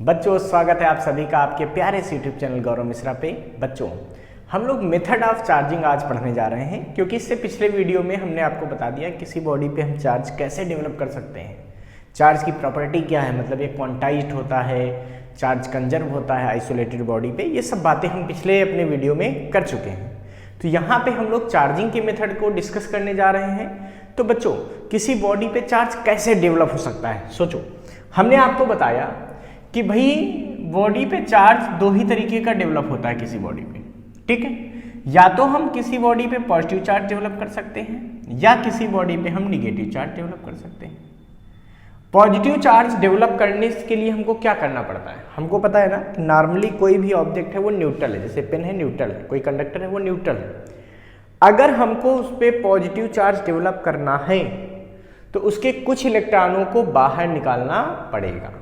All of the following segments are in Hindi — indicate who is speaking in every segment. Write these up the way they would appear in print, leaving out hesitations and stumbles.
Speaker 1: बच्चों स्वागत है आप सभी का आपके प्यारे से यूट्यूब चैनल गौरव मिश्रा पे। बच्चों हम लोग मेथड ऑफ चार्जिंग आज पढ़ने जा रहे हैं, क्योंकि इससे पिछले वीडियो में हमने आपको बता दिया किसी बॉडी पे हम चार्ज कैसे डेवलप कर सकते हैं, चार्ज की प्रॉपर्टी क्या है, मतलब ये क्वांटाइज्ड होता है, चार्ज कंजर्व होता है आइसोलेटेड बॉडी पे, ये सब बातें हम पिछले अपने वीडियो में कर चुके हैं। तो यहाँ पे हम लोग चार्जिंग के मेथड को डिस्कस करने जा रहे हैं। तो बच्चों किसी बॉडी पे चार्ज कैसे डेवलप हो सकता है, सोचो। हमने आपको बताया कि भाई बॉडी पे चार्ज दो ही तरीके का डेवलप होता है किसी बॉडी पे, ठीक है। या तो हम किसी बॉडी पे पॉजिटिव चार्ज डेवलप कर सकते हैं या किसी बॉडी पे हम निगेटिव चार्ज डेवलप कर सकते हैं। पॉजिटिव चार्ज डेवलप करने के लिए हमको क्या करना पड़ता है, हमको पता है ना कि नॉर्मली कोई भी ऑब्जेक्ट है वो न्यूट्रल है, जैसे पेन है न्यूट्रल है, कोई कंडक्टर है वो न्यूट्रल है। अगर हमको उस पर पॉजिटिव चार्ज डेवलप करना है तो उसके कुछ इलेक्ट्रॉनों को बाहर निकालना पड़ेगा।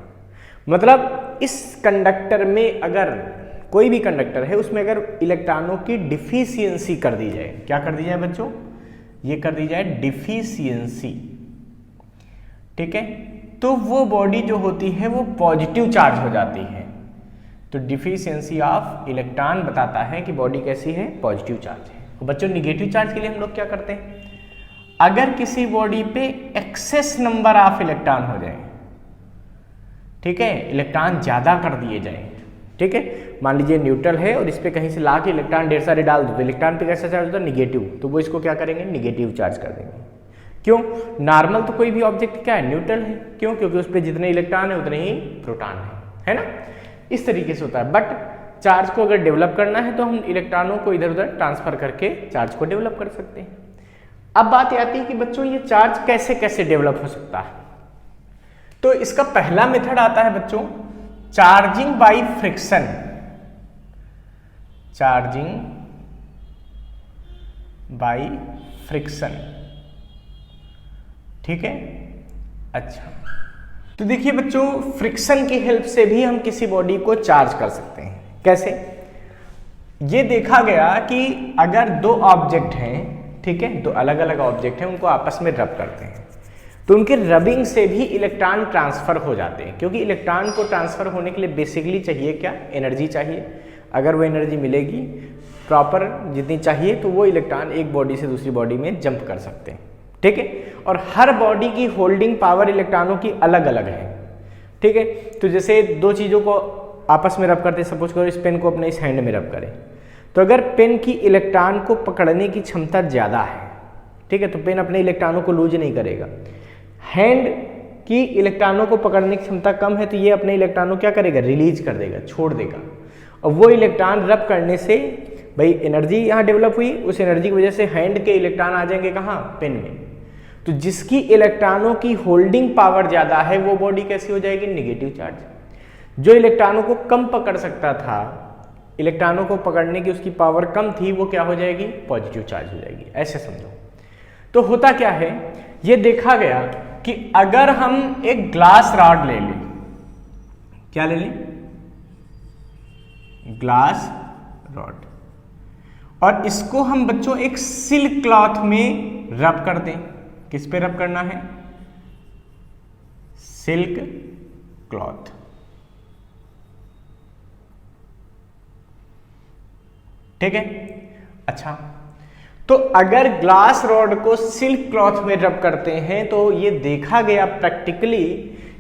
Speaker 1: मतलब इस कंडक्टर में, अगर कोई भी कंडक्टर है उसमें अगर इलेक्ट्रॉनों की डिफिशियंसी कर दी जाए, क्या कर दी जाए बच्चों, ये कर दी जाए डिफिशियंसी, ठीक है, तो वो बॉडी जो होती है वो पॉजिटिव चार्ज हो जाती है। तो डिफिशियंसी ऑफ इलेक्ट्रॉन बताता है कि बॉडी कैसी है, पॉजिटिव चार्ज है। और बच्चों निगेटिव चार्ज के लिए हम लोग क्या करते हैं, अगर किसी बॉडी पे एक्सेस नंबर ऑफ इलेक्ट्रॉन हो जाए, ठीक है, इलेक्ट्रॉन ज्यादा कर दिए जाए, ठीक है, मान लीजिए न्यूट्रल है और इस पे कहीं से ला के इलेक्ट्रॉन ढेर सारे डाल दो, तो इलेक्ट्रॉन पे कैसा चार्ज होता है, निगेटिव, तो वो इसको क्या करेंगे, निगेटिव चार्ज कर देंगे। क्यों, नॉर्मल तो कोई भी ऑब्जेक्ट क्या है, न्यूट्रल है, क्यों, क्योंकि उस पर जितने इलेक्ट्रॉन है उतने ही प्रोटॉन है ना। इस तरीके से होता है। बट चार्ज को अगर डेवलप करना है तो हम इलेक्ट्रॉनों को इधर उधर ट्रांसफर करके चार्ज को डेवलप कर सकते हैं। अब बात आती है कि बच्चों ये चार्ज कैसे कैसे डेवलप हो सकता है। तो इसका पहला मेथड आता है बच्चों charging by friction. Charging by friction, ठीक है। अच्छा, तो देखिए बच्चों फ्रिक्शन की हेल्प से भी हम किसी बॉडी को चार्ज कर सकते हैं। कैसे, ये देखा गया कि अगर दो ऑब्जेक्ट हैं, ठीक है, दो अलग अलग ऑब्जेक्ट हैं, उनको आपस में रब करते हैं तो उनके रबिंग से भी इलेक्ट्रॉन ट्रांसफर हो जाते हैं, क्योंकि इलेक्ट्रॉन को ट्रांसफर होने के लिए बेसिकली चाहिए क्या, एनर्जी चाहिए। अगर वो एनर्जी मिलेगी प्रॉपर जितनी चाहिए तो वो इलेक्ट्रॉन एक बॉडी से दूसरी बॉडी में जंप कर सकते हैं, ठीक है। और हर बॉडी की होल्डिंग पावर इलेक्ट्रॉनों की अलग अलग है, ठीक है। तो जैसे दो चीज़ों को आपस में रब करते, सपोज करो इस पेन को अपने इस हैंड में रब करें, तो अगर पेन की इलेक्ट्रॉन को पकड़ने की क्षमता ज़्यादा है, ठीक है, तो पेन अपने इलेक्ट्रॉनों को लूज नहीं करेगा। हैंड की इलेक्ट्रॉनों को पकड़ने की क्षमता कम है तो ये अपने इलेक्ट्रॉनों क्या करेगा, रिलीज कर देगा, छोड़ देगा। और वो इलेक्ट्रॉन रब करने से भाई एनर्जी यहाँ डेवलप हुई, उस एनर्जी की वजह से हैंड के इलेक्ट्रॉन आ जाएंगे कहाँ, पेन में। तो जिसकी इलेक्ट्रॉनों की होल्डिंग पावर ज़्यादा है वो बॉडी कैसी हो जाएगी, निगेटिव चार्ज। जो इलेक्ट्रॉनों को कम पकड़ सकता था, इलेक्ट्रॉनों को पकड़ने की उसकी पावर कम थी, वो क्या हो जाएगी, पॉजिटिव चार्ज हो जाएगी। ऐसे समझो। तो होता क्या है, ये देखा गया कि अगर हम एक ग्लास रॉड ले लें, क्या ले लें, ग्लास रॉड, और इसको हम बच्चों एक सिल्क क्लॉथ में रब कर दें। किस पे रब करना है, सिल्क क्लॉथ, ठीक है। अच्छा, तो अगर ग्लास रॉड को सिल्क क्लॉथ में रब करते हैं तो ये देखा गया प्रैक्टिकली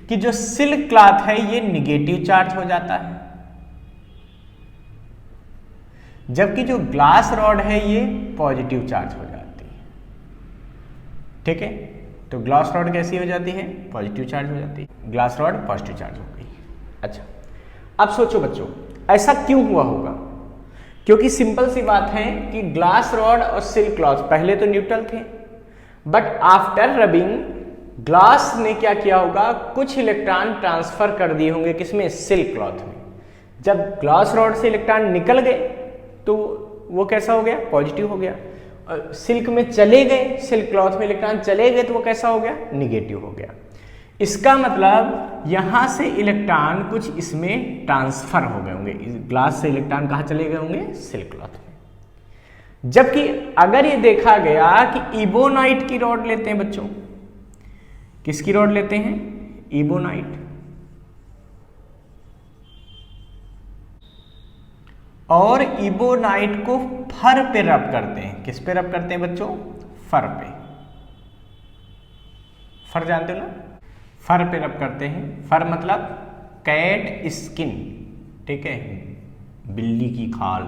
Speaker 1: कि जो सिल्क क्लॉथ है ये निगेटिव चार्ज हो जाता है, जबकि जो ग्लास रॉड है ये पॉजिटिव चार्ज हो जाती है, ठीक है। तो ग्लास रॉड कैसी हो जाती है, पॉजिटिव चार्ज हो जाती है, ग्लास रॉड पॉजिटिव चार्ज हो गई। अच्छा, अब सोचो बच्चों ऐसा क्यों हुआ होगा, क्योंकि सिंपल सी बात है कि ग्लास रॉड और सिल्क क्लॉथ पहले तो न्यूट्रल थे, बट आफ्टर रबिंग ग्लास ने क्या किया होगा, कुछ इलेक्ट्रॉन ट्रांसफर कर दिए होंगे किसमें, सिल्क क्लॉथ में। जब ग्लास रॉड से इलेक्ट्रॉन निकल गए तो वो कैसा हो गया, पॉजिटिव हो गया। और सिल्क में चले गए, सिल्क क्लॉथ में इलेक्ट्रॉन चले गए तो वो कैसा हो गया, निगेटिव हो गया। इसका मतलब यहां से इलेक्ट्रॉन कुछ इसमें ट्रांसफर हो गए होंगे, ग्लास से इलेक्ट्रॉन कहाँ चले गए होंगे, सिल्क क्लॉथ में। जबकि अगर ये देखा गया कि इबोनाइट की रॉड लेते हैं बच्चों, किसकी रॉड लेते हैं, इबोनाइट, और इबोनाइट को फर पे रब करते हैं। किस पे रब करते हैं बच्चों? फर पे। फर जानते हो ना, फर पे रब करते हैं। फर मतलब कैट स्किन, ठीक है, बिल्ली की खाल।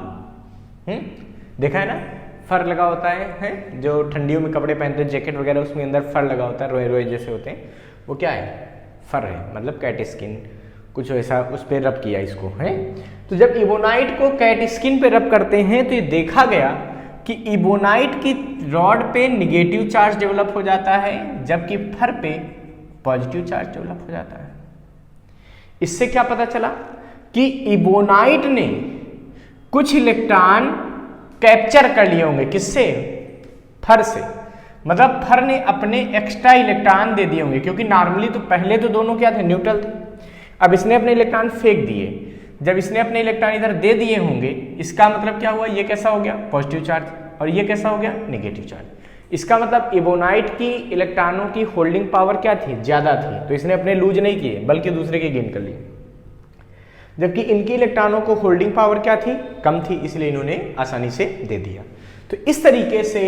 Speaker 1: देखा है ना, फर लगा होता है जो ठंडियों में कपड़े पहनते हैं, जैकेट वगैरह, उसमें अंदर फर लगा होता है, रोए रोए जैसे होते हैं, वो क्या है? फर है, मतलब कैट स्किन, कुछ ऐसा उस पर रब किया इसको है। तो जब इबोनाइट को कैट स्किन पे रब करते हैं तो ये देखा गया कि इबोनाइट की रॉड पे निगेटिव चार्ज डेवलप हो जाता है, जबकि फर पे पॉजिटिव चार्ज डेवलप हो जाता है। इससे क्या पता चला कि इबोनाइट ने कुछ इलेक्ट्रॉन कैप्चर कर लिए होंगे। किससे? फर से। मतलब फर ने अपने एक्स्ट्रा इलेक्ट्रॉन दे दिए होंगे, क्योंकि नॉर्मली तो पहले तो दोनों क्या थे? न्यूट्रल थे। अब इसने अपने इलेक्ट्रॉन फेंक दिए। जब इसने अपने इलेक्ट्रॉन इधर दे दिए होंगे, इसका मतलब क्या हुआ? ये कैसा हो गया? Positive charge. और ये कैसा हो गया? Negative charge. इसका मतलब इबोनाइट की इलेक्ट्रॉनों की होल्डिंग पावर क्या थी? ज्यादा थी, तो इसने अपने लूज नहीं किए बल्कि दूसरे के गेन कर लिए। जबकि इनकी इलेक्ट्रॉनों को होल्डिंग पावर क्या थी? कम थी, इसलिए इन्होंने आसानी से दे दिया। तो इस तरीके से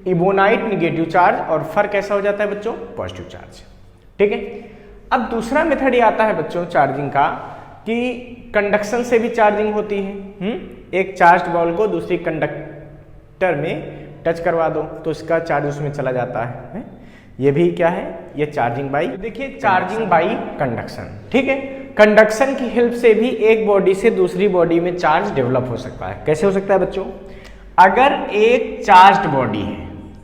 Speaker 1: इबोनाइट निगेटिव चार्ज और फर कैसा हो जाता है बच्चों? Positive charge. ठीक है। अब दूसरा मेथड ये आता है बच्चों चार्जिंग का कि कंडक्शन से भी चार्जिंग होती है। एक चार्ज्ड बॉल को दूसरी कंडक्टर में टच करवा दो तो इसका चार्ज उसमें चला जाता है। ये भी क्या है? ये चार्जिंग बाई, देखिए चार्जिंग बाई कंडक्शन। ठीक है। कंडक्शन की हेल्प से भी एक बॉडी से दूसरी बॉडी में चार्ज डेवलप हो सकता है। कैसे हो सकता है बच्चों? अगर एक चार्ज्ड बॉडी है,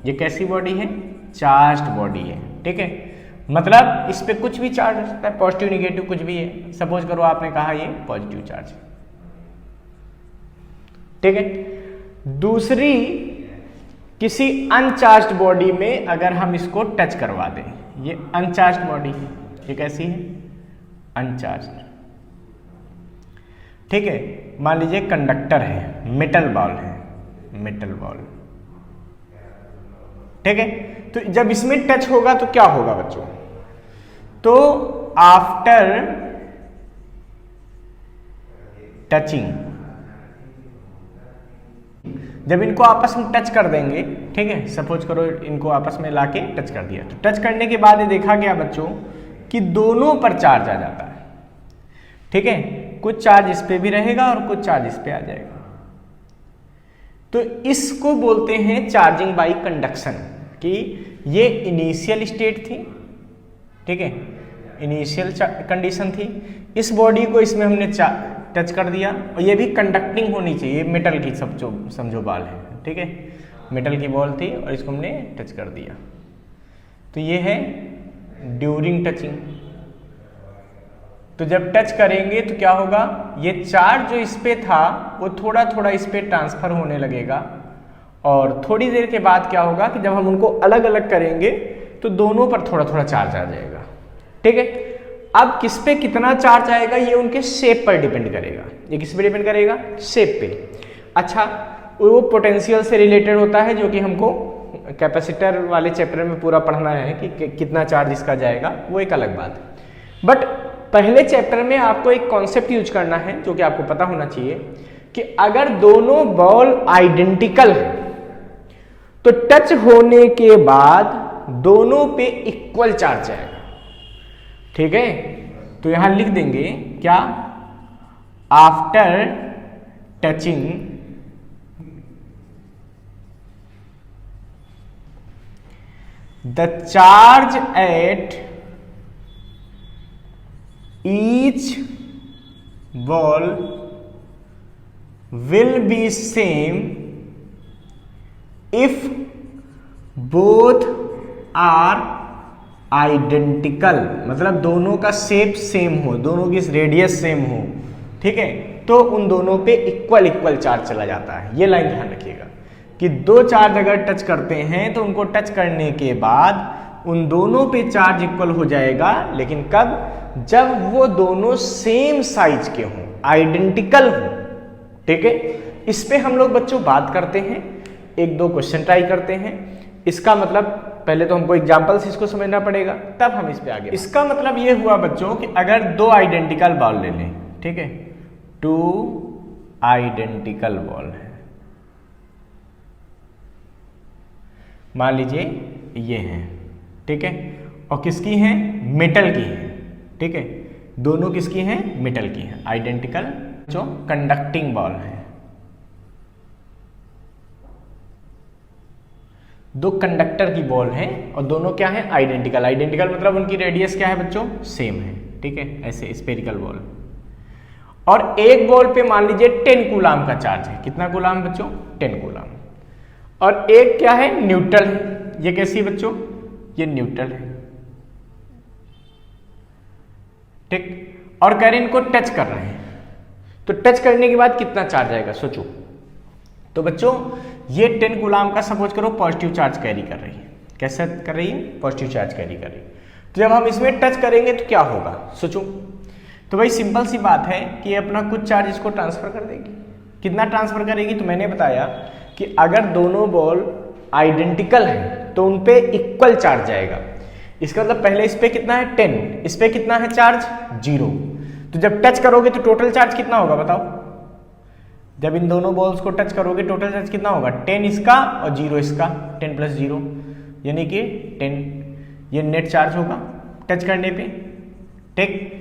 Speaker 1: ये कैसी बॉडी है? चार्ज्ड बॉडी है। ठीक है। मतलब इस पे कुछ भी चार्ज हो सकता है, पॉजिटिव निगेटिव कुछ भी है। सपोज करो आपने कहा ये पॉजिटिव चार्ज, ठीक है। दूसरी किसी अनचार्ज्ड बॉडी में अगर हम इसको टच करवा दें, ये अनचार्ज्ड बॉडी है, ये कैसी है? अनचार्ज्ड। ठीक है। मान लीजिए कंडक्टर है, मेटल बॉल है, मेटल बॉल, ठीक है। तो जब इसमें टच होगा तो क्या होगा बच्चों? तो आफ्टर टचिंग, जब इनको आपस में टच कर देंगे, ठीक है, सपोज करो इनको आपस में लाके टच कर दिया, तो टच करने के बाद ये देखा गया बच्चों कि दोनों पर चार्ज आ जाता है। ठीक है। कुछ चार्ज इस पे भी रहेगा और कुछ चार्ज इस पे आ जाएगा। तो इसको बोलते हैं चार्जिंग बाई कंडक्शन, कि ये इनिशियल स्टेट थी, ठीक है, इनिशियल कंडीशन थी। इस बॉडी को इसमें हमने टच कर दिया और ये भी कंडक्टिंग होनी चाहिए। मेटल की समझो बॉल है, ठीक है, मेटल की बॉल थी और इसको हमने टच कर दिया। तो ये है ड्यूरिंग टचिंग। तो जब टच करेंगे तो क्या होगा? ये चार्ज जो इस पे था वो थोड़ा थोड़ा इस पे ट्रांसफर होने लगेगा और थोड़ी देर के बाद क्या होगा कि जब हम उनको अलग अलग करेंगे तो दोनों पर थोड़ा थोड़ा चार्ज आ जाएगा। ठीक है। अब किस पे कितना चार्ज आएगा ये उनके शेप पर डिपेंड करेगा। ये किस पे डिपेंड करेगा? शेप पे। अच्छा, वो पोटेंशियल से रिलेटेड होता है जो कि हमको कैपेसिटर वाले चैप्टर में पूरा पढ़ना है कि कितना चार्ज इसका जाएगा, वो एक अलग बात है। बट पहले चैप्टर में आपको एक कॉन्सेप्ट यूज करना है जो कि आपको पता होना चाहिए कि अगर दोनों बॉल आइडेंटिकल है तो टच होने के बाद दोनों पे इक्वल चार्ज जाएगा। ठीक है। तो यहां लिख देंगे क्या? After touching the charge at each ball will be same if both are identical, मतलब दोनों का शेप सेम हो, दोनों की रेडियस सेम हो। ठीक है। तो उन दोनों पे इक्वल इक्वल चार्ज चला जाता है। ये लाइन ध्यान रखिएगा कि दो चार्ज अगर टच करते हैं तो उनको टच करने के बाद उन दोनों पे चार्ज इक्वल हो जाएगा, लेकिन कब? जब वो दोनों सेम साइज के हों, आइडेंटिकल हों। ठीक है। इस पे हम लोग बच्चों बात करते हैं, एक दो क्वेश्चन ट्राई करते हैं। इसका मतलब पहले तो हमको एग्जांपल से इसको समझना पड़ेगा, तब हम इस पे आगे। इसका मतलब ये हुआ बच्चों कि अगर दो आइडेंटिकल बॉल ले लें, ठीक है, 2 आइडेंटिकल बॉल है, मान लीजिए ये है, ठीक है, और किसकी है, मेटल की है, ठीक है, दोनों किसकी हैं, मेटल की है, आइडेंटिकल, जो कंडक्टिंग बॉल है। दो कंडक्टर की बॉल है और दोनों क्या है, आइडेंटिकल। आइडेंटिकल मतलब उनकी रेडियस क्या है बच्चों, सेम है, ठीक है, ऐसे स्फेरिकल बॉल। और एक बॉल पे मान लीजिए 10 कूलाम का चार्ज है, कितना कूलाम बच्चों, 10 कूलाम। और एक क्या है, न्यूट्रल है, ये कैसी है बच्चों, ये न्यूट्रल है, ठीक। और कह रहे इनको टच कर रहे हैं, तो टच करने के बाद कितना चार्ज आएगा, सोचो। तो बच्चों ये 10 कूलाम का सपोज करो पॉजिटिव चार्ज कैरी कर रही है, कैसे कर रही है, पॉजिटिव चार्ज कैरी कर रही है। तो जब हम इसमें टच करेंगे तो क्या होगा, सोचो। तो भाई सिंपल सी बात है कि अपना कुछ चार्ज इसको ट्रांसफर कर देगी। कितना ट्रांसफर करेगी, तो मैंने बताया कि अगर दोनों बॉल आइडेंटिकल हैं तो उन पे इक्वल चार्ज जाएगा। इसका मतलब पहले इस पे कितना है 10, इस पे कितना है चार्ज 0। तो जब टच करोगे तो टोटल चार्ज कितना होगा बताओ, जब इन दोनों बॉल्स को टच करोगे टोटल चार्ज कितना होगा, 10 इसका और 0 इसका, 10 + 0 यानी कि 10, ये नेट चार्ज होगा टच करने पे, ठीक।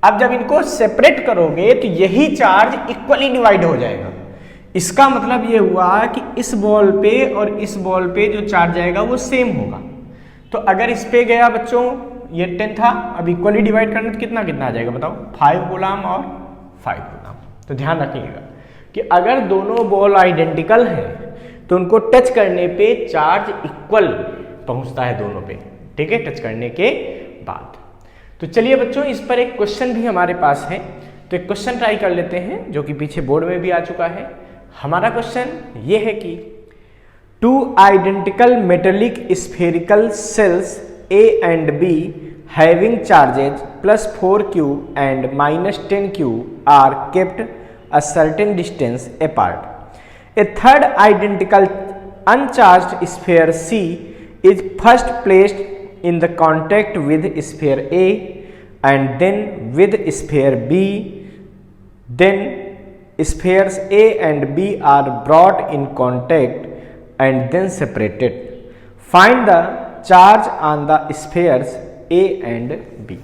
Speaker 1: अब जब इनको सेपरेट करोगे तो यही चार्ज इक्वली डिवाइड हो जाएगा। इसका मतलब ये हुआ कि इस बॉल पे और इस बॉल पे जो चार्ज आएगा वो सेम होगा। तो अगर इस पे गया बच्चों ये 10 था, अब इक्वली डिवाइड करना तो कितना कितना आ जाएगा बताओ, 5 कूलाम और 5 कूलाम। तो ध्यान रखिएगा कि अगर दोनों बॉल आइडेंटिकल हैं तो उनको टच करने पे चार्ज इक्वल पहुंचता है दोनों पे, ठीक है, टच करने के बाद। तो चलिए बच्चों इस पर एक क्वेश्चन भी हमारे पास है, तो एक क्वेश्चन ट्राई कर लेते हैं जो कि पीछे बोर्ड में भी आ चुका है। हमारा क्वेश्चन ये है कि 2 identical metallic spherical cells A and B having charges +4q and -10q are kept a certain distance apart. A third identical uncharged sphere C is first placed in the contact with sphere A and then with sphere B. Then spheres A and B are brought in contact and then separated. Find the charge on the spheres A and B.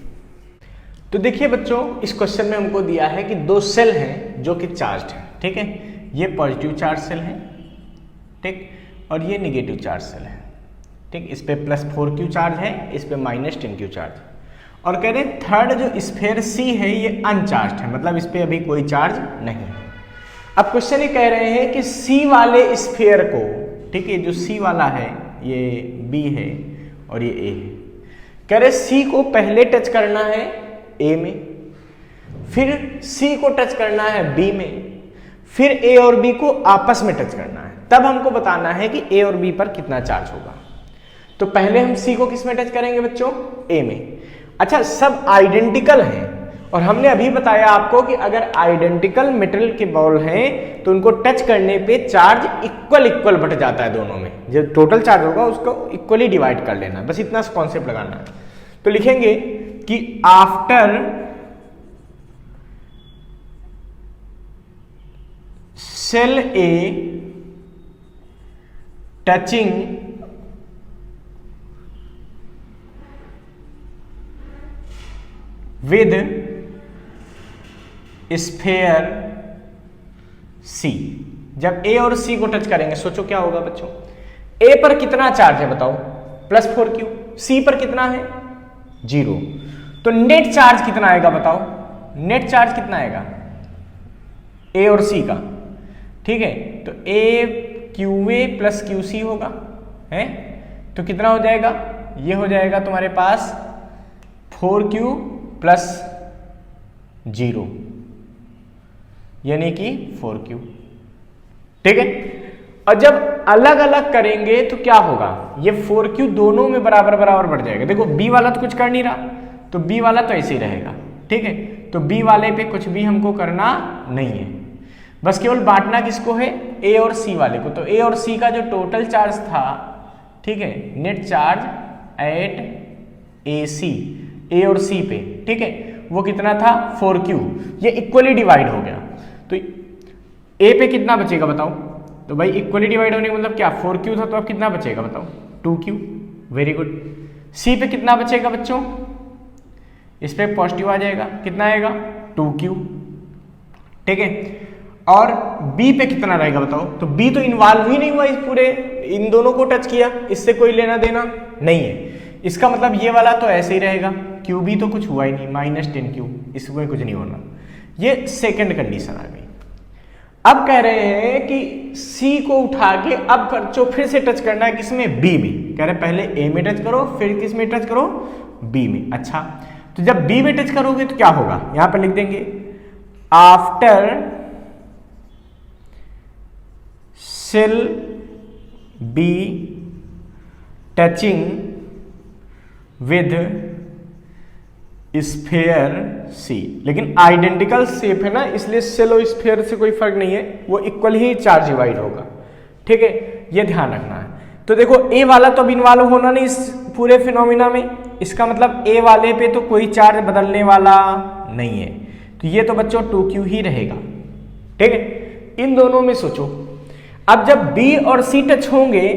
Speaker 1: तो देखिए बच्चों इस क्वेश्चन में हमको दिया है कि दो सेल हैं जो कि चार्ज्ड हैं, ठीक है, ये पॉजिटिव चार्ज सेल है, ठीक, और ये नेगेटिव चार्ज सेल है, ठीक। इस पे +4q चार्ज है, इस पे -10q चार्ज है। और कह रहे थर्ड जो स्फीयर C है ये अनचार्ज है, मतलब इस पे अभी कोई चार्ज नहीं है। अब क्वेश्चन ये कह रहे हैं कि C वाले स्फीयर को, ठीक है, जो C वाला है ये B है और ये A है, कह रहे C को पहले टच करना है A में, फिर C को टच करना है B में, फिर A और B को आपस में टच करना है, तब हमको बताना है कि A और B पर कितना चार्ज होगा। तो पहले हम C को किस में टच करेंगे बच्चों, A में। अच्छा सब आइडेंटिकल हैं और हमने अभी बताया आपको कि अगर आइडेंटिकल मेटल के बॉल हैं तो उनको टच करने पे चार्ज इक्वल बट जाता है दोनों में, जो टोटल चार्ज होगा उसको इक्वली डिवाइड कर लेना, बस इतना कॉन्सेप्ट लगाना है। तो लिखेंगे कि after sale A touching with sphere C, जब A और C को टच करेंगे सोचो क्या होगा बच्चों, A पर कितना चार्ज है बताओ, +4q, C पर कितना है 0, तो नेट चार्ज कितना आएगा बताओ, नेट चार्ज कितना आएगा A और C का, ठीक है, तो A QA + QC होगा, है, तो कितना हो जाएगा, ये हो जाएगा तुम्हारे पास 4q + 0 यानी कि 4q, ठीक है। और जब अलग अलग करेंगे तो क्या होगा, ये 4q दोनों में बराबर बढ़ जाएगा। देखो B वाला तो कुछ कर नहीं रहा, तो B वाला तो ऐसे ही रहेगा, ठीक है, तो B वाले पे कुछ भी हमको करना नहीं है, बस केवल बांटना किसको है, A और C वाले को। तो A और C का जो टोटल चार्ज था, ठीक है, net charge at AC, A और C पे, ठीक है, वो कितना था 4q, ये इक्वली डिवाइड हो गया। तो ए पे कितना बचेगा बताओ? तो भाई इक्वली डिवाइड होने का मतलब क्या, 4q था, तो अब कितना बचेगा बताओ? 2q। Very good. सी पे कितना बचेगा बच्चों? इस पे पॉजिटिव आ जाएगा, कितना आएगा? 2q। ठीक है, और बी पे कितना रहेगा बताओ? तो बी तो इन्वॉल्व ही नहीं हुआ इस पूरे, इन दोनों को टच किया, इससे कोई लेना देना नहीं है। इसका मतलब ये वाला तो ऐसे ही रहेगा, क्यू बी तो कुछ हुआ ही नहीं, -10q, इसमें कुछ नहीं होना। ये सेकंड कंडीशन आ गई। अब कह रहे हैं कि सी को उठा के अब बच्चों फिर से टच करना है किसमें? बी में। कह रहे पहले ए में टच करो, फिर किस में टच करो? बी में। अच्छा, तो जब बी में टच करोगे तो क्या होगा? यहां पर लिख देंगे after shell b touching with sphere c. लेकिन आइडेंटिकल शेप है ना, इसलिए सेल और स्फीयर से कोई फर्क नहीं है, वो इक्वल ही चार्ज डिवाइड होगा। ठीक है, ये ध्यान रखना है। तो देखो ए वाला तो अब इन्वॉल्व होना नहीं इस पूरे फिनोमिना में, इसका मतलब ए वाले पे तो कोई चार्ज बदलने वाला नहीं है, तो ये तो बच्चों 2q ही रहेगा। ठीक है, इन दोनों में सोचो, अब जब बी और सी टच होंगे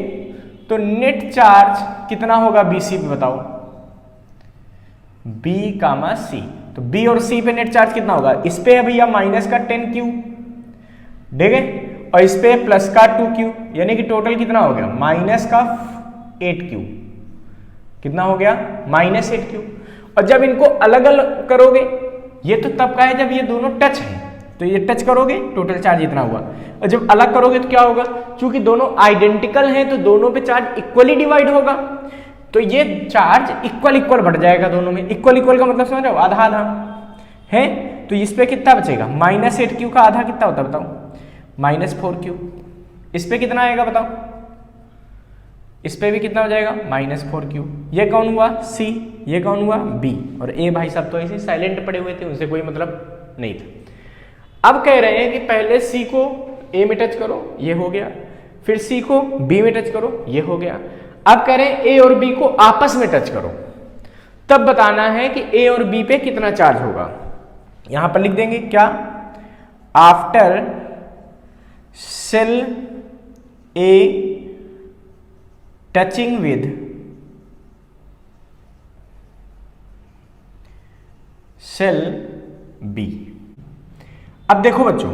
Speaker 1: तो नेट चार्ज कितना होगा बी सी पे बताओ? B, C, तो B और C पे नेट चार्ज कितना होगा? इस पे है भैया माइनस का 10q, ठीक है, और इस पे प्लस का 2q, यानी कि टोटल कितना हो गया? माइनस का 8q। कितना हो गया? -8q। और जब इनको अलग अलग करोगे, ये तो तब का है जब ये दोनों टच हैं, तो ये टच करोगे टोटल चार्ज इतना हुआ, और जब अलग करोगे तो क्या होगा? चूंकि दोनों आइडेंटिकल हैं तो दोनों पे चार्ज इक्वली डिवाइड होगा, तो ये चार्ज इक्वल इक्वल बढ़ जाएगा दोनों में। इक्वल इक्वल का मतलब समझ रहे हो? आधा आधा है, तो इस पे कितना बचेगा? -8q का आधा कितना होता है बताओ? -4q। इस पे कितना आएगा बताओ? इस पे भी कितना हो जाएगा? -4q। ये कौन हुआ? C, ये कौन हुआ? B, और A भाई साहब तो ऐसे साइलेंट पड़े हुए थे, उनसे कोई मतलब नहीं था। अब कह रहे हैं कि पहले C को A में टच करो, ये हो गया, फिर C को B में टच करो, ये हो गया। अब कह रहे हैं A और B को आपस में टच करो, तब बताना है कि A और B पे कितना चार्ज होगा। यहां पर लिख देंगे क्या? After cell A touching with cell B। अब देखो बच्चों,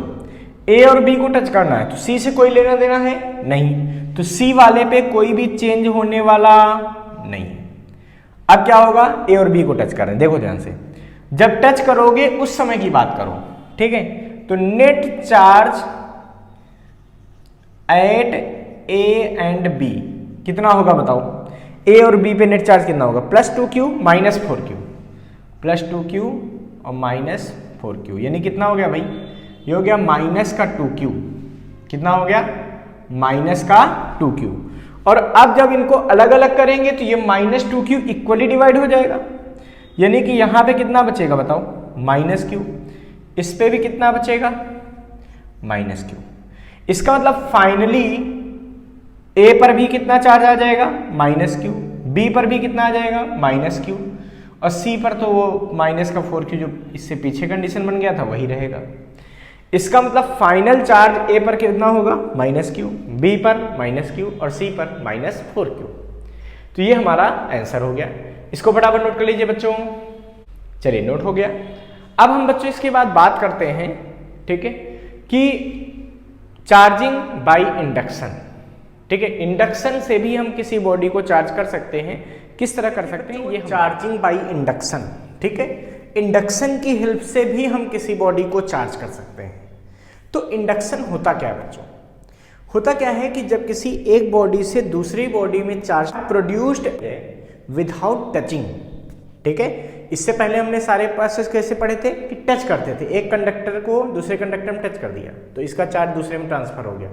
Speaker 1: A और B को टच करना है तो C से कोई लेना देना है नहीं, तो C वाले पे कोई भी चेंज होने वाला नहीं। अब क्या होगा? A और B को टच कर रहे हैं, देखो ध्यान से, जब टच करोगे उस समय की बात करो, ठीक है, तो net charge at A and B कितना होगा बताओ? A और B पे नेट चार्ज कितना होगा? +2q -4q, +2q और -4q, यानी कितना हो गया भाई? ये हो गया -2q। कितना हो गया? -2q। और अब जब इनको अलग अलग करेंगे तो ये -2q इक्वली डिवाइड हो जाएगा, यानी कि यहां पे कितना बचेगा बताओ? -q। इस पे भी कितना बचेगा? -q। इसका मतलब फाइनली A पर भी कितना चार्ज आ जाएगा? -q। B पर भी कितना आ जाएगा? -q। और C पर तो वो -4q जो इससे पीछे कंडीशन बन गया था वही रहेगा। इसका मतलब फाइनल चार्ज A पर कितना होगा? -q, B पर -q और C पर -4q। तो ये हमारा आंसर हो गया। इसको फटाफट नोट कर लीजिए बच्चों। चलिए, नोट हो गया। अब हम बच्चों इसके बाद बात करते हैं, ठीक है, कि चार्जिंग बाय इंडक्शन। ठीक है, इंडक्शन से भी हम किसी बॉडी को चार्ज कर सकते हैं। किस तरह कर सकते हैं? ये चार्जिंग बाय इंडक्शन। ठीक है, इंडक्शन की हेल्प से भी हम किसी बॉडी को चार्ज कर सकते हैं। तो इंडक्शन होता क्या है बच्चों? होता क्या है कि जब किसी एक बॉडी से दूसरी बॉडी में चार्ज प्रोड्यूस्ड विदाउट टचिंग। ठीक है, इससे पहले हमने सारे प्रोसेस कैसे पढ़े थे कि टच करते थे, एक कंडक्टर को दूसरे कंडक्टर में टच कर दिया तो इसका चार्ज दूसरे में ट्रांसफर हो गया,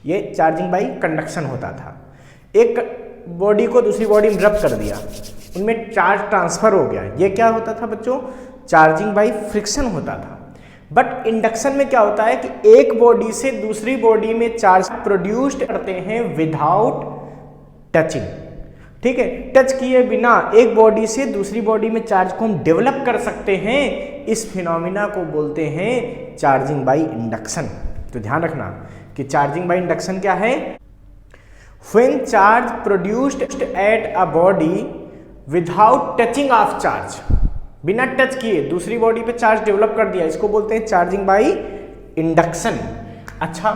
Speaker 1: ये चार्जिंग बाय कंडक्शन होता था। एक बॉडी को दूसरी बॉडी में रब कर दिया, उनमें चार्ज ट्रांसफर हो गया, ये क्या होता था बच्चों? चार्जिंग बाय फ्रिक्शन होता था। बट इंडक्शन में क्या होता है कि एक बॉडी से दूसरी बॉडी में चार्ज प्रोड्यूस्ड करते हैं विदाउट टचिंग। ठीक है, टच किए बिना एक बॉडी से दूसरी बॉडी में चार्ज को हम डेवलप कर सकते हैं। इस फिनोमिना को बोलते हैं चार्जिंग बाय इंडक्शन। तो ध्यान रखना कि चार्जिंग बाय इंडक्शन क्या है, when charge produced at a body without touching of charge, बिना टच किए दूसरी बॉडी पे चार्ज डेवलप कर दिया, इसको बोलते हैं चार्जिंग बाय इंडक्शन। अच्छा,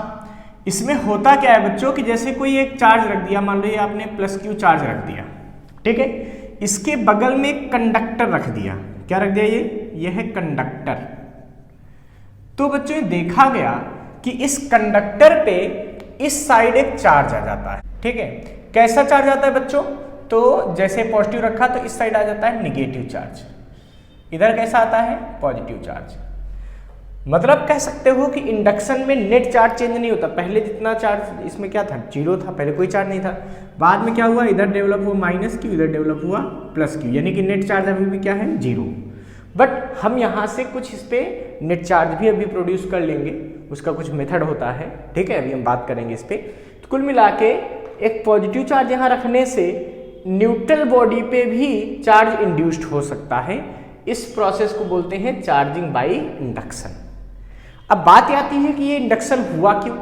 Speaker 1: इसमें होता क्या है बच्चों कि जैसे कोई एक चार्ज रख दिया, मान लो ये आपने प्लस क्यू चार्ज रख दिया, ठीक है, इसके बगल में एक कंडक्टर रख दिया, क्या रख दिया, ये है कंडक्टर। तो बच्चों ये देखा गया कि इस कंडक्टर पे इस साइड एक चार्ज आ जाता है, ठीक है, कैसा चार्ज आता है बच्चों, तो जैसे पॉजिटिव रखा तो इस साइड आ जाता है निगेटिव चार्ज, इधर कैसा आता है पॉजिटिव चार्ज। मतलब कह सकते हो कि इंडक्शन में नेट चार्ज चेंज नहीं होता, पहले जितना चार्ज इसमें क्या था, जीरो था, पहले कोई चार्ज नहीं था, बाद में क्या हुआ, इधर डेवलप हुआ माइनस क्यू, इधर डेवलप हुआ प्लस क्यू, यानी कि नेट चार्ज अभी भी क्या है, जीरो। बट हम यहाँ से कुछ इस पर नेट चार्ज भी अभी प्रोड्यूस कर लेंगे, उसका कुछ मेथड होता है, ठीक है, अभी हम बात करेंगे इस पर। तो कुल मिला के एक पॉजिटिव चार्ज यहाँ रखने से न्यूट्रल बॉडी पे भी चार्ज इंड्यूस्ड हो सकता है, इस प्रोसेस को बोलते हैं चार्जिंग बाय इंडक्शन। अब बात आती है कि ये इंडक्शन हुआ क्यों,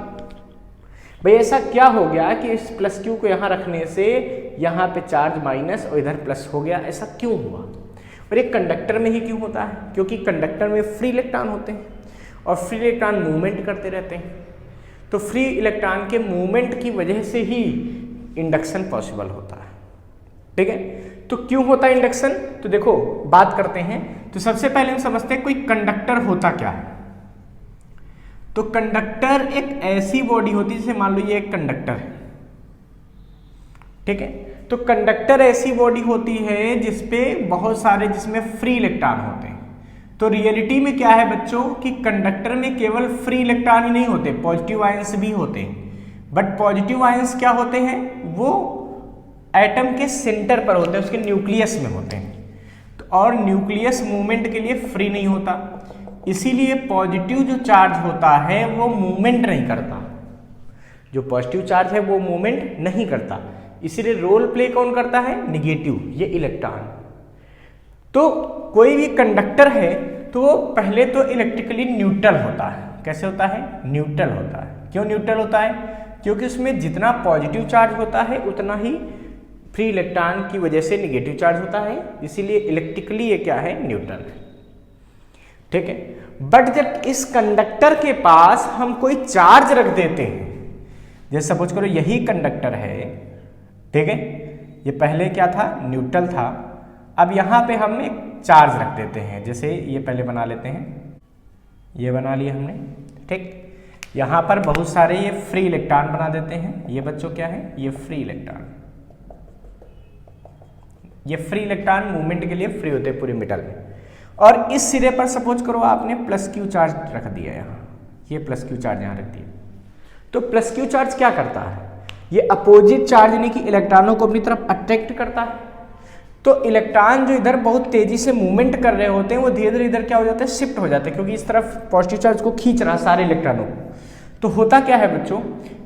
Speaker 1: भाई ऐसा क्या हो गया कि इस प्लस क्यू को यहाँ रखने से यहाँ पे चार्ज माइनस और इधर प्लस हो गया, ऐसा क्यों हुआ, और ये कंडक्टर में ही क्यों होता है, क्योंकि कंडक्टर में फ्री इलेक्ट्रॉन होते हैं और फ्री इलेक्ट्रॉन मूवमेंट करते रहते हैं, तो फ्री इलेक्ट्रॉन के मूवमेंट की वजह से ही इंडक्शन पॉसिबल होता है, ठीक है। तो क्यों होता है इंडक्शन, तो देखो बात करते हैं। तो सबसे पहले हम समझते हैं कोई कंडक्टर होता क्या है। तो कंडक्टर एक ऐसी बॉडी होती है, जैसे मान लो ये एक कंडक्टर है, ठीक है, तो कंडक्टर ऐसी बॉडी होती है जिसपे बहुत सारे, जिसमें फ्री इलेक्ट्रॉन होते हैं। तो रियलिटी में क्या है बच्चों कि कंडक्टर में केवल फ्री इलेक्ट्रॉन ही नहीं होते, पॉजिटिव आयंस भी होते हैं। बट पॉजिटिव आयंस क्या होते हैं, वो एटम के सेंटर पर होते हैं, उसके न्यूक्लियस में होते हैं, तो और न्यूक्लियस मूवमेंट के लिए फ्री नहीं होता, इसीलिए पॉजिटिव जो चार्ज होता है वो मूवमेंट नहीं करता, जो पॉजिटिव चार्ज है वो मूवमेंट नहीं करता, इसीलिए रोल प्ले कौन करता है, निगेटिव, ये इलेक्ट्रॉन। तो कोई भी कंडक्टर है तो वो पहले तो इलेक्ट्रिकली न्यूट्रल होता है, कैसे होता है, न्यूट्रल होता है। क्यों न्यूट्रल होता है, क्योंकि उसमें जितना पॉजिटिव चार्ज होता है उतना ही फ्री इलेक्ट्रॉन की वजह से निगेटिव चार्ज होता है, इसीलिए इलेक्ट्रिकली ये क्या है, न्यूट्रल है, ठीक है। बट जब इस कंडक्टर के पास हम कोई चार्ज रख देते हैं, जैसे सपोज करो यही कंडक्टर है, ठीक है, ये पहले क्या था, न्यूट्रल था, अब यहाँ पे हम एक चार्ज रख देते हैं, जैसे ये पहले बना लेते हैं, ये बना लिया हमने, ठीक, यहाँ पर बहुत सारे ये फ्री इलेक्ट्रॉन बना देते हैं, ये बच्चों क्या है, ये फ्री इलेक्ट्रॉन, ये फ्री इलेक्ट्रॉन मूवमेंट के लिए फ्री होते हैं पूरे मेटल में। और इस सिरे पर सपोज करो आपने प्लस क्यू चार्ज रख दिया, यहाँ ये प्लस क्यू चार्ज यहाँ रख दिया, तो प्लस क्यू चार्ज क्या करता है, ये अपोजिट चार्ज यानी कि इलेक्ट्रॉनों को अपनी तरफ अट्रैक्ट करता है। तो इलेक्ट्रॉन जो इधर बहुत तेजी से मूवमेंट कर रहे होते हैं वो धीरे धीरे इधर क्या हो जाता है, शिफ्ट हो जाते हैं, क्योंकि इस तरफ पॉजिटिव चार्ज को खींच रहा सारे इलेक्ट्रॉनों को। तो होता क्या है बच्चों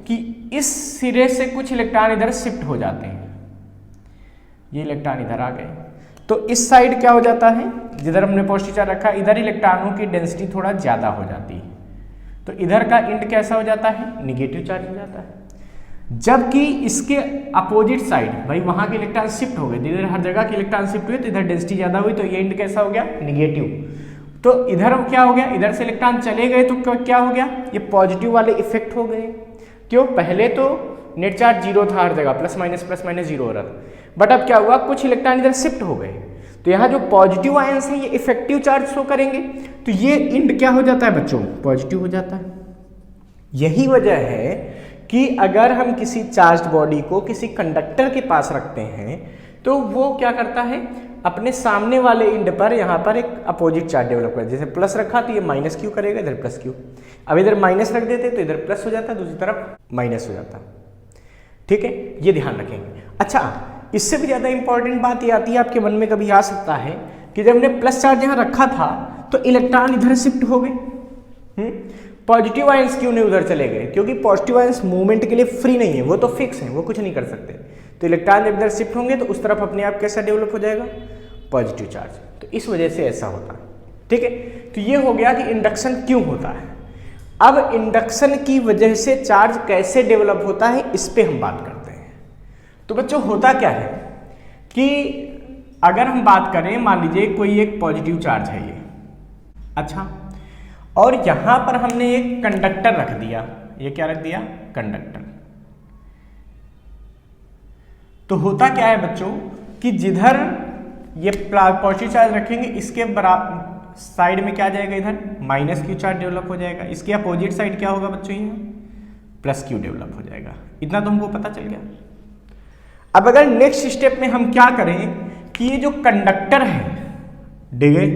Speaker 1: कि इस सिरे से कुछ इलेक्ट्रॉन इधर शिफ्ट हो जाते हैं, ये इलेक्ट्रॉन इधर आ गए, तो इस साइड क्या हो जाता है, जिधर हमने पॉजिटिव चार्ज रखा इधर इलेक्ट्रॉनों की डेंसिटी थोड़ा ज़्यादा हो जाती है, तो इधर का इंड कैसा हो जाता है, निगेटिव चार्ज हो जाता है। जबकि इसके अपोजिट साइड, भाई वहाँ के इलेक्ट्रॉन शिफ्ट हो गए, इधर हर जगह के इलेक्ट्रॉन शिफ्ट हुए तो इधर डेंसिटी ज़्यादा हुई, तो ये इंड कैसा हो गया, निगेटिव। तो इधर क्या हो गया, इधर से इलेक्ट्रॉन चले गए तो क्या हो गया, ये पॉजिटिव वाले इफेक्ट हो गए। क्यों, पहले तो नेट चार्ज जीरो था हर जगह, प्लस माइनस जीरो हो रहा था, बट अब क्या हुआ, कुछ इलेक्ट्रॉन इधर शिफ्ट हो गए, तो यहाँ जो पॉजिटिव आयंस है ये इफेक्टिव चार्ज शो करेंगे, तो ये इंड क्या हो जाता है बच्चों, पॉजिटिव हो जाता है। यही वजह है कि अगर हम किसी चार्ज्ड बॉडी को किसी कंडक्टर के पास रखते हैं तो वो क्या करता है, अपने सामने वाले इंड पर यहाँ पर एक अपोजिट चार्ज डेवलप कर, जैसे प्लस रखा तो ये माइनस क्यू करेगा, इधर प्लस क्यू, अब इधर माइनस रख देते तो इधर प्लस हो जाता है, दूसरी तरफ माइनस हो जाता, ठीक है, ये ध्यान रखेंगे। अच्छा, इससे भी ज़्यादा इंपॉर्टेंट बात ये आती है, आपके मन में कभी आ सकता है कि जब हमने प्लस चार्ज यहाँ रखा था तो इलेक्ट्रॉन इधर शिफ्ट हो गए, पॉजिटिव आयंस क्यों नहीं उधर चले गए, क्योंकि पॉजिटिव आयंस मूवमेंट के लिए फ्री नहीं है, वो तो फिक्स है, वो कुछ नहीं कर सकते। तो इलेक्ट्रॉन जब इधर शिफ्ट होंगे तो उस तरफ अपने आप कैसा डेवलप हो जाएगा, पॉजिटिव चार्ज, तो इस वजह से ऐसा होता है, ठीक है। तो ये हो गया कि इंडक्शन क्यों होता है। अब इंडक्शन की वजह से चार्ज कैसे डेवलप होता है इस पे हम बात करते हैं। तो बच्चों होता क्या है कि अगर हम बात करें, मान लीजिए कोई एक पॉजिटिव चार्ज है ये, अच्छा, और यहां पर हमने एक कंडक्टर रख दिया। ये क्या रख दिया? कंडक्टर। तो होता क्या है बच्चों कि जिधर ये पॉजिटिव चार्ज रखेंगे इसके बराबर साइड में क्या जाएगा? इधर माइनस क्यू चार्ज डेवलप हो जाएगा। इसके अपोजिट साइड क्या होगा बच्चों? यहाँ प्लस क्यू डेवलप हो जाएगा। इतना तो हमको पता चल गया। अब अगर नेक्स्ट स्टेप में हम क्या करें कि ये जो कंडक्टर है, ठीक है,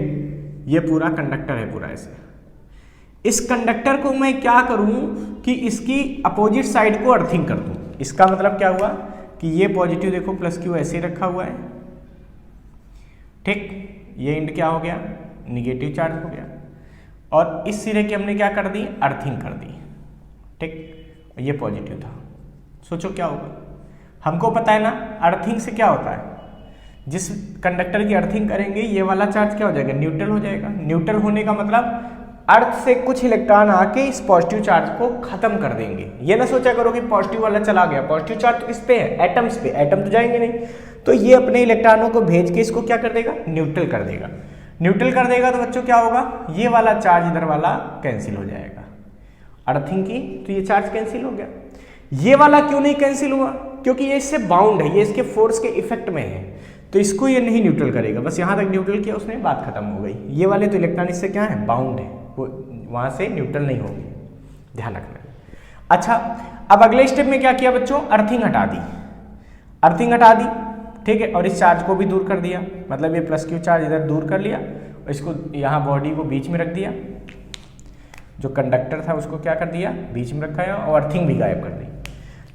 Speaker 1: ये पूरा कंडक्टर है पूरा ऐसे, इस कंडक्टर को मैं क्या करूं कि इसकी अपोजिट साइड को अर्थिंग कर दूं। इसका मतलब क्या हुआ कि ये पॉजिटिव देखो प्लस क्यू ऐसे ही रखा हुआ है, ठीक, ये इंड क्या हो गया? निगेटिव चार्ज हो गया, और इस सिरे की हमने क्या कर दी? अर्थिंग कर दी, ठीक, ये पॉजिटिव था। सोचो क्या होगा? हमको पता है ना अर्थिंग से क्या होता है, जिस कंडक्टर की अर्थिंग करेंगे ये वाला चार्ज क्या हो जाएगा? न्यूट्रल हो जाएगा। न्यूट्रल होने का मतलब अर्थ से कुछ इलेक्ट्रॉन आके इस पॉजिटिव चार्ज को खत्म कर देंगे। ये ना सोचा करो कि पॉजिटिव वाला चला गया, पॉजिटिव चार्ज तो किस पे है? एटम्स पे, एटम तो जाएंगे नहीं, तो ये अपने इलेक्ट्रॉनों को भेज के इसको क्या कर देगा? न्यूट्रल कर देगा। न्यूट्रल कर देगा तो बच्चों क्या होगा? ये वाला चार्ज इधर वाला कैंसिल हो जाएगा, अर्थिंग की, तो ये चार्ज कैंसिल हो गया। ये वाला क्यों नहीं कैंसिल हुआ? क्योंकि ये इससे बाउंड है, ये इसके फोर्स के इफेक्ट में है, तो इसको ये नहीं न्यूट्रल करेगा। बस यहाँ तक न्यूट्रल किया उसने, बात खत्म हो गई। ये वाले तो इलेक्ट्रॉन इससे क्या है? बाउंड है, वो वहाँ से न्यूट्रल नहीं होगी, ध्यान रखना। अच्छा, अब अगले स्टेप में क्या किया बच्चों? अर्थिंग हटा दी, अर्थिंग हटा दी, ठीक है, और इस चार्ज को भी दूर कर दिया। मतलब ये प्लस क्यू चार्ज इधर दूर कर लिया और इसको यहाँ बॉडी को बीच में रख दिया, जो कंडक्टर था उसको क्या कर दिया? बीच में रखा है, और अर्थिंग भी गायब कर दी।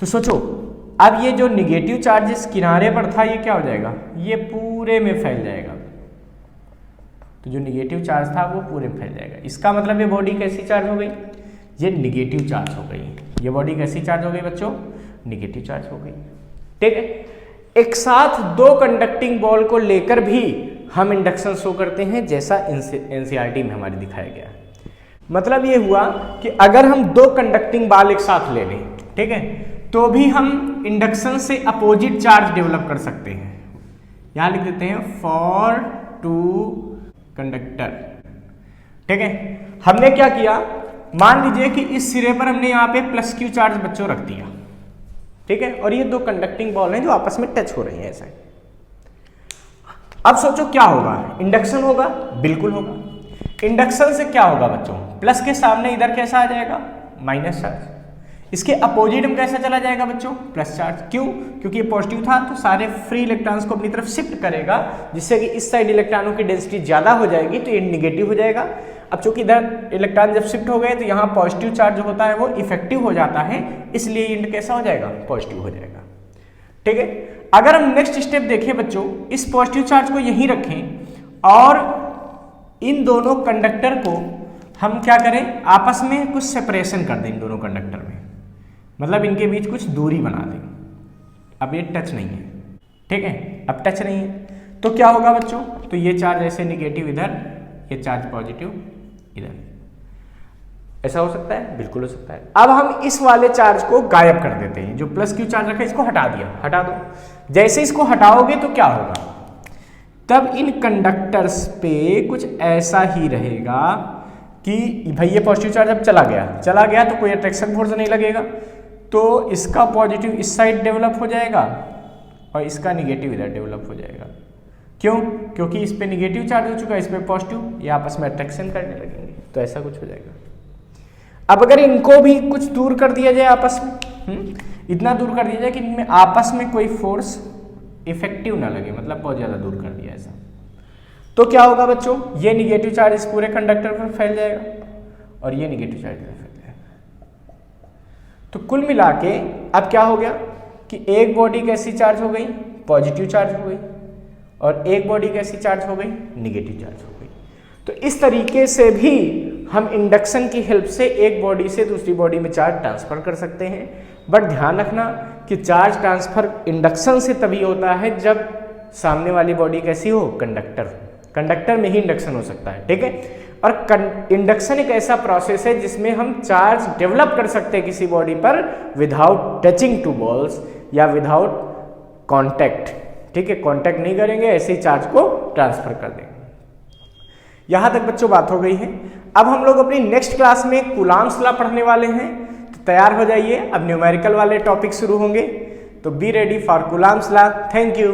Speaker 1: तो सोचो अब ये जो निगेटिव चार्ज इस किनारे पर था ये क्या हो जाएगा? ये पूरे में फैल जाएगा। तो जो निगेटिव चार्ज था वो पूरे में फैल जाएगा। इसका मतलब ये बॉडी कैसी चार्ज हो गई? ये निगेटिव चार्ज हो गई। ये बॉडी कैसी चार्ज हो गई बच्चों? निगेटिव चार्ज हो गई, ठीक है। एक साथ दो कंडक्टिंग बॉल को लेकर भी हम इंडक्शन शो करते हैं, जैसा एनसीईआरटी में हमारे दिखाया गया है। मतलब ये हुआ कि अगर हम दो कंडक्टिंग बॉल एक साथ ले लें, ठीक है, तो भी हम इंडक्शन से अपोजिट चार्ज डेवलप कर सकते हैं। यहां लिख देते हैं फॉर टू कंडक्टर, ठीक है। हमने क्या किया? मान लीजिए कि इस सिरे पर हमने यहाँ पे प्लस क्यू चार्ज बच्चों रख दिया, ठीक है, और ये दो कंडक्टिंग बॉल हैं जो आपस में टच हो रही हैं ऐसा। अब सोचो क्या होगा? इंडक्शन होगा? बिल्कुल होगा। इंडक्शन से क्या होगा बच्चों? प्लस के सामने इधर कैसा आ जाएगा? Minus charge. इसके अपोजिट में कैसा चला जाएगा बच्चों? Plus charge. क्यों? क्योंकि ये पॉजिटिव था तो सारे फ्री इलेक्ट्रॉन्स को अपनी तरफ शिफ्ट करेगा, जिससे कि इस साइड इलेक्ट्रॉनों की डेंसिटी ज्यादा हो जाएगी, तो ये निगेटिव हो जाएगा। अब चूंकि इधर इलेक्ट्रॉन जब शिफ्ट हो गए तो यहाँ पॉजिटिव चार्ज जो होता है वो इफेक्टिव हो जाता है, इसलिए इंड कैसा हो जाएगा? पॉजिटिव हो जाएगा, ठीक है। अगर हम नेक्स्ट स्टेप देखें बच्चों, इस पॉजिटिव चार्ज को यहीं रखें और इन दोनों कंडक्टर को हम क्या करें? आपस में कुछ सेपरेशन कर दें इन दोनों कंडक्टर में, मतलब इनके बीच कुछ दूरी बना दें। अब ये टच नहीं है, ठीक है, अब टच नहीं है तो क्या होगा बच्चों? तो ये चार्ज ऐसे निगेटिव इधर, ये चार्ज पॉजिटिव इधर। ऐसा हो सकता है? बिल्कुल हो सकता है। अब हम इस वाले चार्ज को गायब कर देते हैं, जो प्लस क्यू चार्ज रखा है इसको हटा दिया, हटा दो। जैसे इसको हटाओगे तो क्या होगा? तब इन कंडक्टर्स पे कुछ ऐसा ही रहेगा कि भाई ये पॉजिटिव चार्ज अब चला गया तो कोई अट्रैक्शन फोर्स नहीं लगेगा, तो इसका पॉजिटिव इस साइड डेवलप हो जाएगा और इसका निगेटिव इधर डेवलप हो जाएगा। क्यों? क्योंकि इस पे निगेटिव चार्ज हो चुका है, इस पे पॉजिटिव, ये आपस में अट्रैक्शन करने लगेंगे, तो ऐसा कुछ हो जाएगा। अब अगर इनको भी कुछ दूर कर दिया जाए आपस में, इतना दूर कर दिया जाए कि इनमें आपस में कोई फोर्स इफेक्टिव ना लगे, मतलब बहुत ज्यादा दूर कर दिया ऐसा, तो क्या होगा बच्चों? ये निगेटिव चार्ज इस पूरे कंडक्टर पर फैल जाएगा और ये निगेटिव चार्ज इधर फैल जाएगा। तो कुल मिला के अब क्या हो गया कि एक बॉडी कैसी चार्ज हो गई? पॉजिटिव चार्ज हो गई, और एक बॉडी कैसी चार्ज हो गई? निगेटिव चार्ज हो गई। तो इस तरीके से भी हम इंडक्शन की हेल्प से एक बॉडी से दूसरी बॉडी में चार्ज ट्रांसफर कर सकते हैं। बट ध्यान रखना कि चार्ज ट्रांसफर इंडक्शन से तभी होता है जब सामने वाली बॉडी कैसी हो? कंडक्टर। कंडक्टर में ही इंडक्शन हो सकता है, ठीक है। और इंडक्शन एक ऐसा प्रोसेस है जिसमें हम चार्ज डेवलप कर सकते हैं किसी बॉडी पर विदाउट टचिंग टू बॉल्स या विदाउट कांटेक्ट। ठीक है, कांटेक्ट नहीं करेंगे, ऐसे ही चार्ज को ट्रांसफर कर देंगे। यहां तक बच्चों बात हो गई है। अब हम लोग अपनी नेक्स्ट क्लास में कूलॉम्स लॉ पढ़ने वाले हैं, तो तैयार हो जाइए। अब न्यूमेरिकल वाले टॉपिक शुरू होंगे, तो be ready for Coulomb's law. Thank you.